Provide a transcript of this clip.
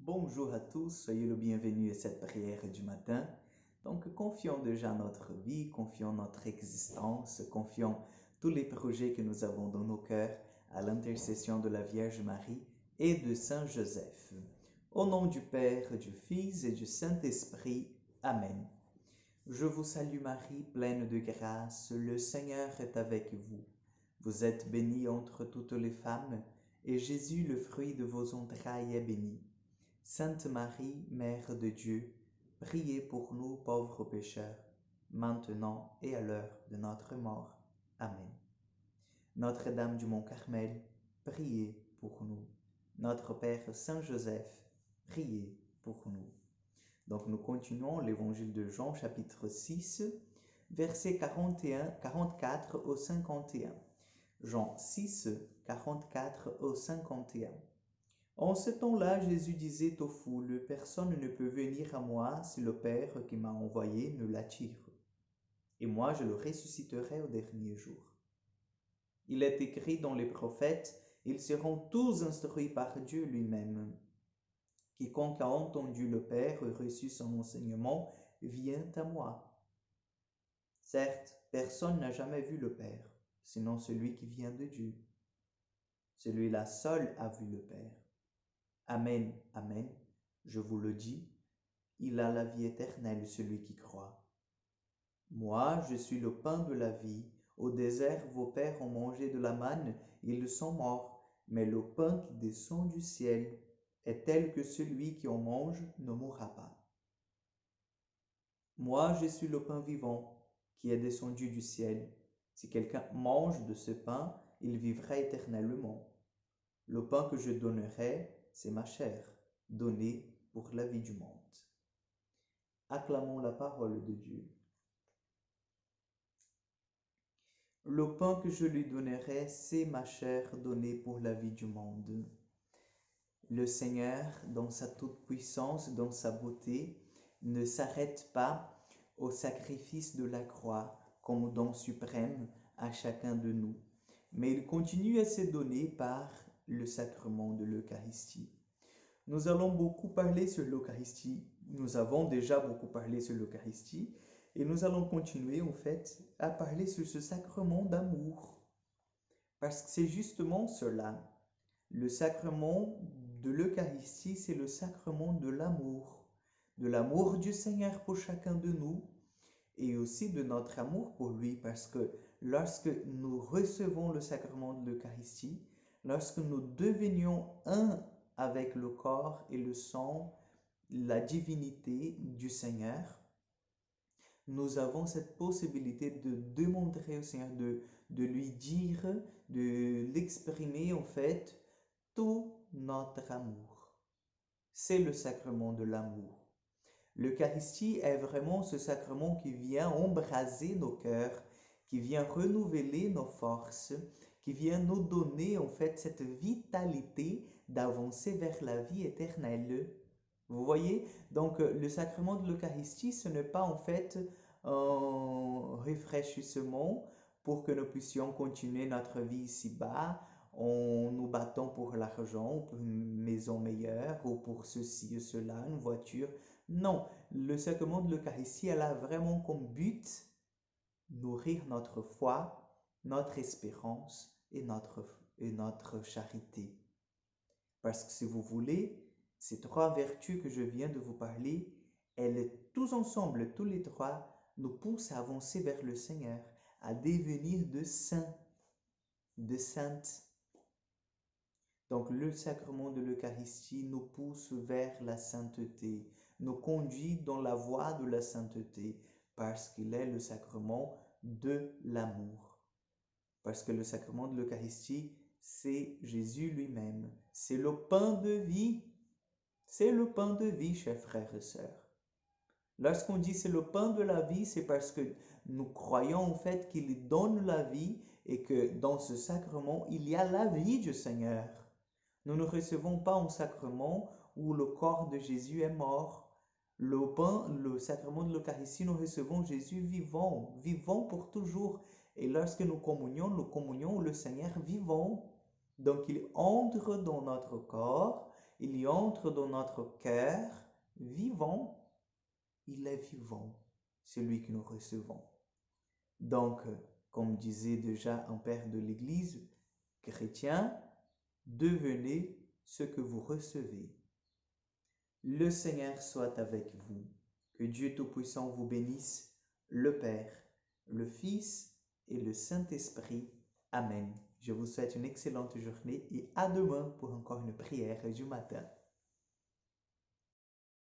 Bonjour à tous, soyez le bienvenu à cette prière du matin. Donc, confions déjà notre vie, confions notre existence, confions tous les projets que nous avons dans nos cœurs à l'intercession de la Vierge Marie et de Saint Joseph. Au nom du Père, du Fils et du Saint-Esprit. Amen. Je vous salue Marie, pleine de grâce, le Seigneur est avec vous. Vous êtes bénie entre toutes les femmes, et Jésus, le fruit de vos entrailles, est béni. Sainte Marie, Mère de Dieu, priez pour nous pauvres pécheurs, maintenant et à l'heure de notre mort. Amen. Notre-Dame du Mont Carmel, priez pour nous. Notre Père Saint Joseph, priez pour nous. Donc nous continuons l'évangile de Jean, chapitre 6, versets 44 au 51. Jean 6, 44 au 51. En ce temps-là, Jésus disait aux foules, « Personne ne peut venir à moi si le Père qui m'a envoyé ne l'attire. Et moi, je le ressusciterai au dernier jour. Il est écrit dans les prophètes, ils seront tous instruits par Dieu lui-même. Quiconque a entendu le Père et reçu son enseignement vient à moi. Certes, personne n'a jamais vu le Père, sinon celui qui vient de Dieu. Celui-là seul a vu le Père. Amen, amen, je vous le dis, il a la vie éternelle, celui qui croit. Moi, je suis le pain de la vie. Au désert, vos pères ont mangé de la manne, ils sont morts, mais le pain qui descend du ciel est tel que celui qui en mange ne mourra pas. Moi, je suis le pain vivant qui est descendu du ciel. Si quelqu'un mange de ce pain, il vivra éternellement. Le pain que je donnerai, c'est ma chair, donnée pour la vie du monde. Acclamons la parole de Dieu. Le pain que je lui donnerai, c'est ma chair donnée pour la vie du monde. Le Seigneur, dans sa toute-puissance, dans sa beauté, ne s'arrête pas au sacrifice de la croix comme don suprême à chacun de nous, mais il continue à se donner par le sacrement de l'Eucharistie. Nous allons beaucoup parler sur l'Eucharistie. Nous avons déjà beaucoup parlé sur l'Eucharistie et nous allons continuer en fait à parler sur ce sacrement d'amour. Parce que c'est justement cela. Le sacrement de l'Eucharistie, c'est le sacrement de l'amour du Seigneur pour chacun de nous et aussi de notre amour pour lui. Parce que lorsque nous recevons le sacrement de l'Eucharistie, lorsque nous devenions un avec le corps et le sang, la divinité du Seigneur, nous avons cette possibilité de démontrer au Seigneur, de lui dire, de l'exprimer en fait, tout notre amour. C'est le sacrement de l'amour. L'Eucharistie est vraiment ce sacrement qui vient embraser nos cœurs, qui vient renouveler nos forces, qui vient nous donner en fait cette vitalité d'avancer vers la vie éternelle. Vous voyez? Donc le sacrement de l'Eucharistie, ce n'est pas en fait un rafraîchissement pour que nous puissions continuer notre vie ici-bas en nous battant pour l'argent, pour une maison meilleure, ou pour ceci ou cela, une voiture. Non, le sacrement de l'Eucharistie, elle a vraiment comme but nourrir notre foi, notre espérance et notre charité. Parce que si vous voulez, ces trois vertus que je viens de vous parler, elles tous ensemble, tous les trois, nous poussent à avancer vers le Seigneur, à devenir de saints, de saintes. Donc le sacrement de l'Eucharistie nous pousse vers la sainteté, nous conduit dans la voie de la sainteté, parce qu'il est le sacrement de l'amour. Parce que le sacrement de l'Eucharistie, c'est Jésus lui-même. C'est le pain de vie. C'est le pain de vie, chers frères et sœurs. Lorsqu'on dit c'est le pain de la vie, c'est parce que nous croyons en fait qu'il donne la vie et que dans ce sacrement, il y a la vie du Seigneur. Nous ne recevons pas un sacrement où le corps de Jésus est mort. Le pain, le sacrement de l'Eucharistie, nous recevons Jésus vivant, vivant pour toujours. Et lorsque nous communions le Seigneur vivant. Donc il entre dans notre corps il y entre dans notre cœur vivant. Il est vivant, celui que nous recevons. Donc, comme disait déjà un père de l'Église chrétien, devenez ce que vous recevez. Le Seigneur soit avec vous. Que Dieu Tout-Puissant vous bénisse, le Père, le Fils et le Saint-Esprit. Amen. Je vous souhaite une excellente journée et à demain pour encore une prière du matin.